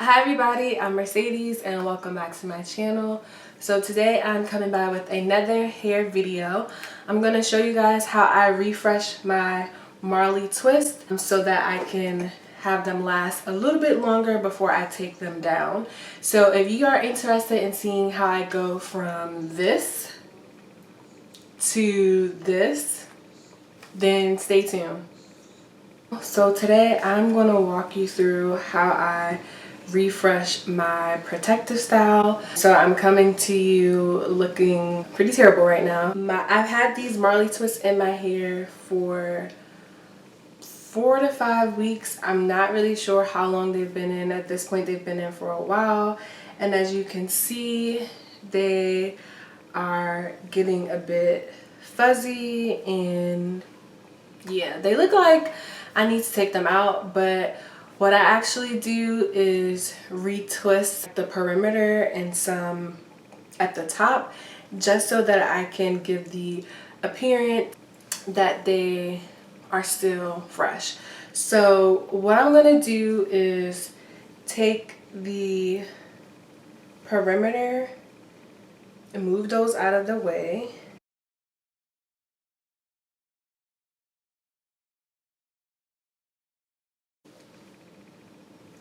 Hi everybody, I'm Mercedes and welcome back to my channel. So today I'm coming by with another hair video. I'm going to show you guys how I refresh my Marley twists so that I can have them last a little bit longer before I take them down. So if you are interested in seeing how I go from this to this, then stay tuned. So today I'm going to walk you through how I refresh my protective style. So I'm coming to you looking pretty terrible right now. I've had these Marley twists in my hair for 4 to 5 weeks. I'm not really sure how long they've been in. At this point they've been in for a while, and as you can see they are getting a bit fuzzy, and yeah, they look like I need to take them out. But what I actually do is retwist the perimeter and some at the top, just so that I can give the appearance that they are still fresh. So what I'm going to do is take the perimeter and move those out of the way.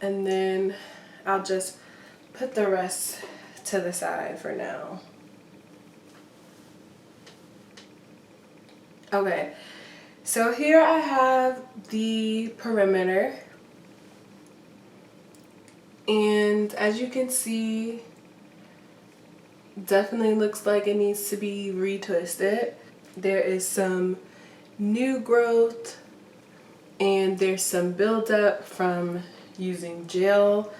And then I'll just put the rest to the side for now. Okay, so here I have the perimeter, and as you can see, definitely looks like it needs to be retwisted. There is some new growth and there's some buildup from using gel.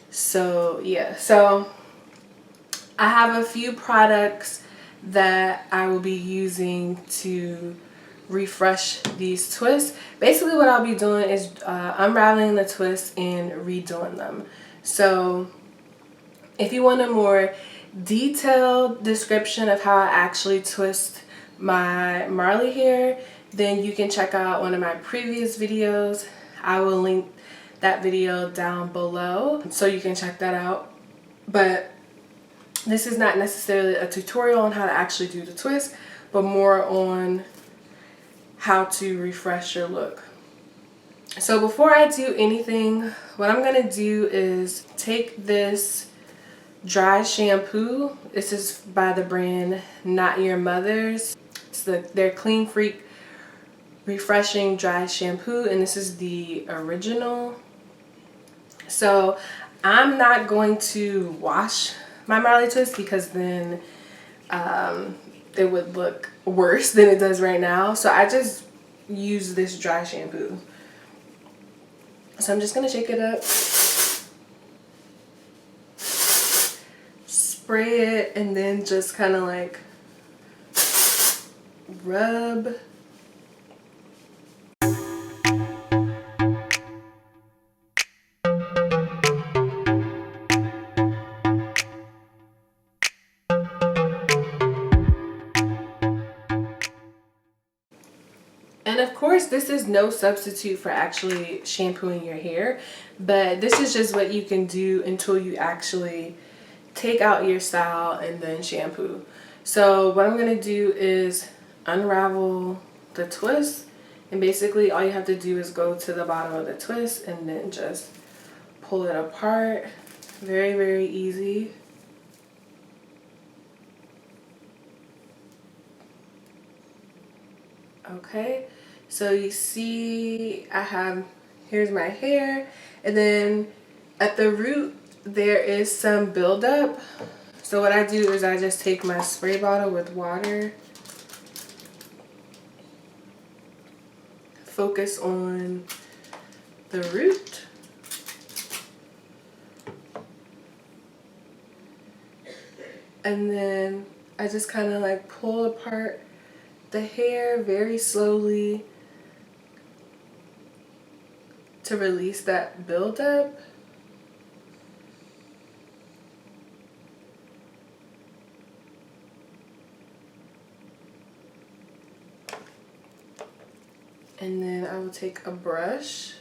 So yeah, so I have a few products that I will be using to refresh these twists. Basically what I'll be doing is unraveling the twists and redoing them. So if you want a more detailed description of how I actually twist my Marley hair, then you can check out one of my previous videos. I will link that video down below so you can check that out. But this is not necessarily a tutorial on how to actually do the twist, but more on how to refresh your look. So before I do anything, what I'm going to do is take this dry shampoo. This is by the brand Not Your Mother's. It's their Clean Freak Refreshing Dry Shampoo, and this is the original. So I'm not going to wash my Marley twist because then it would look worse than it does right now. So I just use this dry shampoo. So I'm just going to shake it up, spray it, and then just kind of like rub. And of course, this is no substitute for actually shampooing your hair, but this is just what you can do until you actually take out your style and then shampoo. So what I'm going to do is unravel the twist, and basically all you have to do is go to the bottom of the twist and then just pull it apart. Very, very easy. Okay, so you see here's my hair, and then at the root there is some buildup. So what I do is I just take my spray bottle with water, focus on the root, and then I just kind of like pull apart the hair very slowly to release that buildup. And then I will take a brush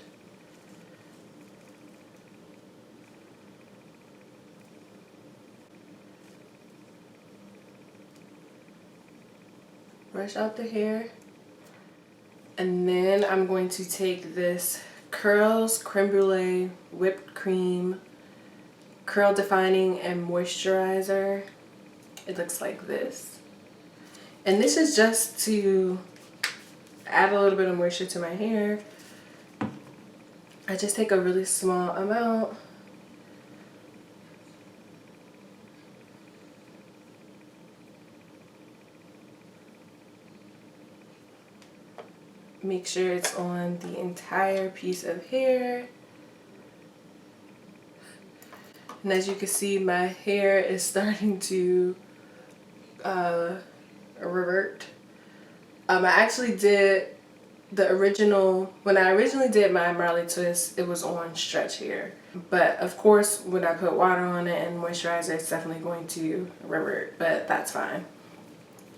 brush out the hair. And then I'm going to take this Curls Creme Brulee Whipped Cream Curl Defining and Moisturizer. It looks like this. And this is just to add a little bit of moisture to my hair. I just take a really small amount. Make sure it's on the entire piece of hair. And as you can see, my hair is starting to revert. I actually did the original, when I originally did my Marley twist, it was on stretch hair. But of course, when I put water on it and moisturizer, it's definitely going to revert, but that's fine.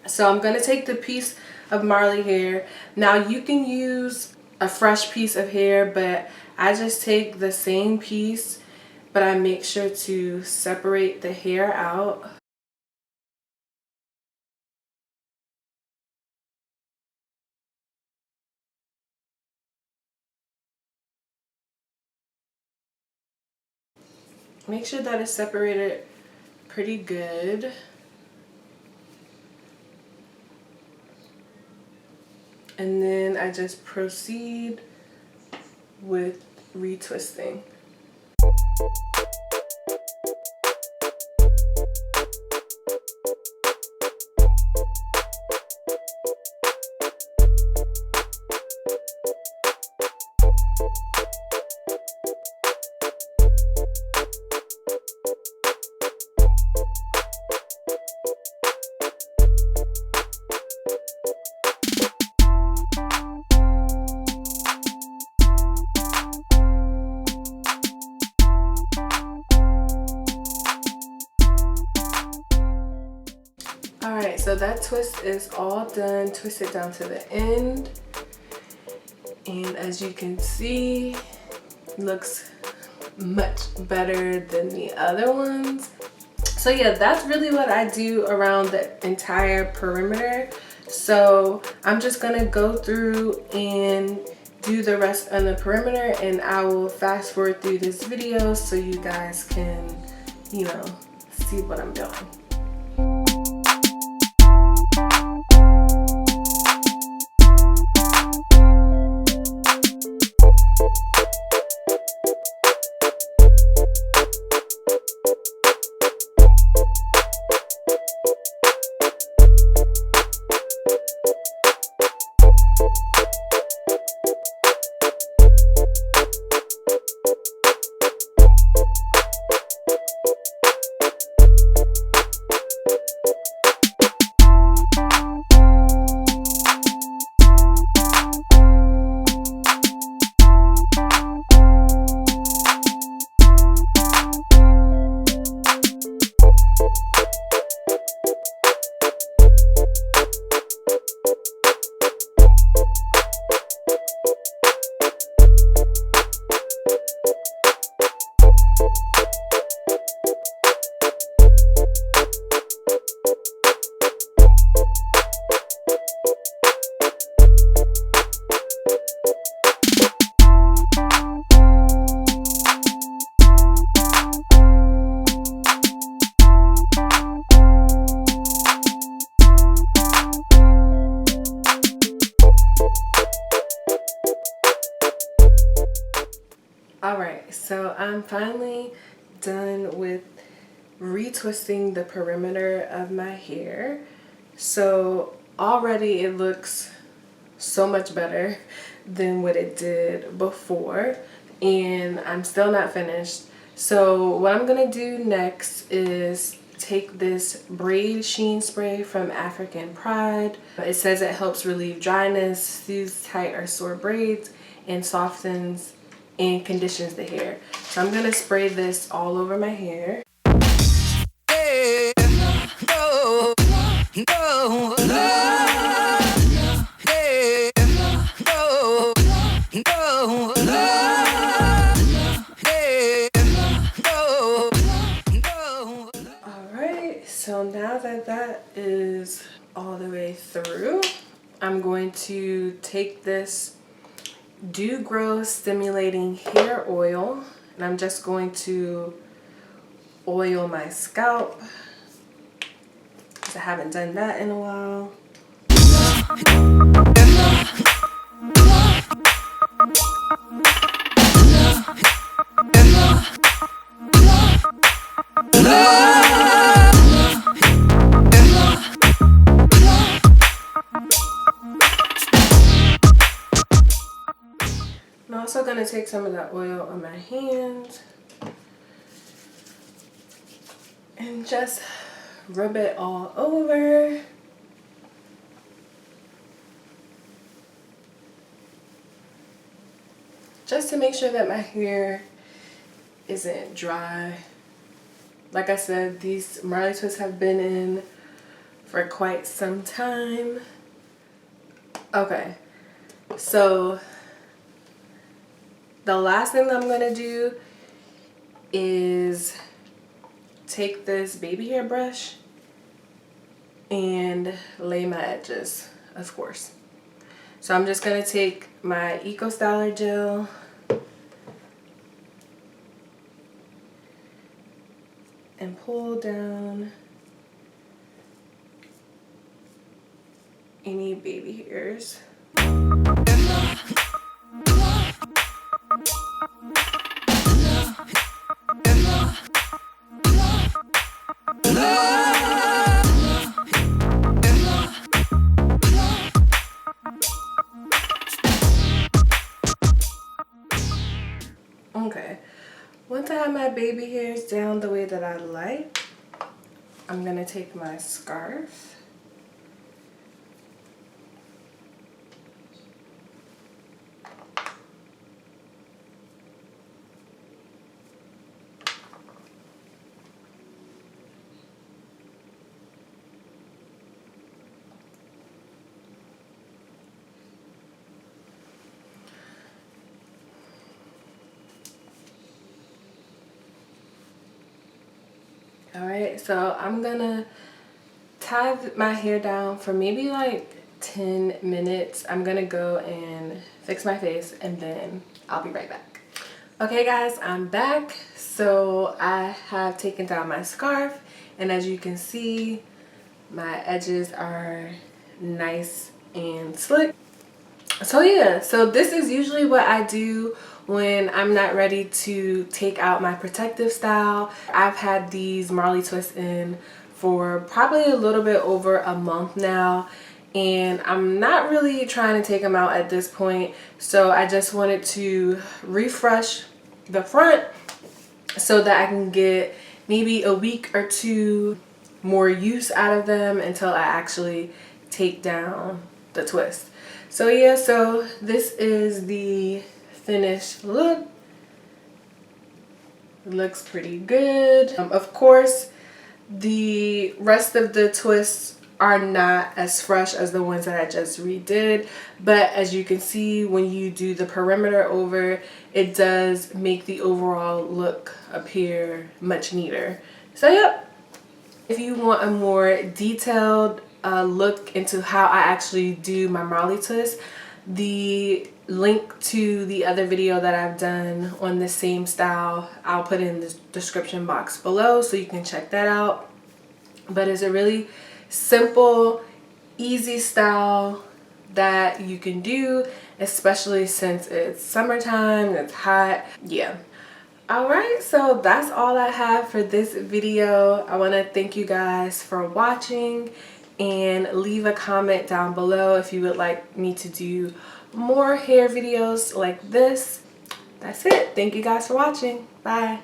So I'm going to take the piece of Marley hair. Now you can use a fresh piece of hair, but I just take the same piece, but I make sure to separate the hair out. Make sure that it's separated pretty good. And then I just proceed with retwisting. Alright, so that twist is all done. Twist it down to the end. And as you can see, it looks much better than the other ones. So yeah, that's really what I do around the entire perimeter. So I'm just gonna go through and do the rest on the perimeter, and I will fast forward through this video so you guys can, you know, see what I'm doing. Alright, so I'm finally done with retwisting the perimeter of my hair. So already it looks so much better than what it did before, and I'm still not finished. So what I'm gonna do next is take this braid sheen spray from African Pride. It says it helps relieve dryness, soothes tight or sore braids, and softens and conditions the hair. So I'm gonna spray this all over my hair. Alright, so now that that is all the way through. I'm going to take this Dew Grow Stimulating Hair Oil, and I'm just going to oil my scalp because I haven't done that in a while. I'm also going to take some of that oil on my hands and just rub it all over. Just to make sure that my hair isn't dry. Like I said, these Marley twists have been in for quite some time. Okay, so the last thing that I'm gonna do is take this baby hair brush and lay my edges, of course. So I'm just gonna take my Eco Styler gel and pull down any baby hairs. Okay, once I have my baby hairs down the way that I like, I'm gonna take my scarf Alright, so I'm gonna tie my hair down for maybe like 10 minutes. I'm gonna go and fix my face and then I'll be right back. Okay guys, I'm back. So I have taken down my scarf, and as you can see, my edges are nice and slick. So yeah, so this is usually what I do when I'm not ready to take out my protective style. I've had these Marley twists in for probably a little bit over a month now, and I'm not really trying to take them out at this point. So I just wanted to refresh the front so that I can get maybe a week or two more use out of them until I actually take down the twist. So yeah, so this is the finished look. It looks pretty good. Of course, the rest of the twists are not as fresh as the ones that I just redid, but as you can see, when you do the perimeter over, it does make the overall look appear much neater. So yep, if you want a more detailed look into how I actually do my Marley twist, the link to the other video that I've done on the same style, I'll put in the description box below so you can check that out. But it's a really simple, easy style that you can do, especially since it's summertime, it's hot. Yeah. Alright, so that's all I have for this video. I want to thank you guys for watching, and leave a comment down below if you would like me to do more hair videos like this. That's it. Thank you guys for watching. Bye.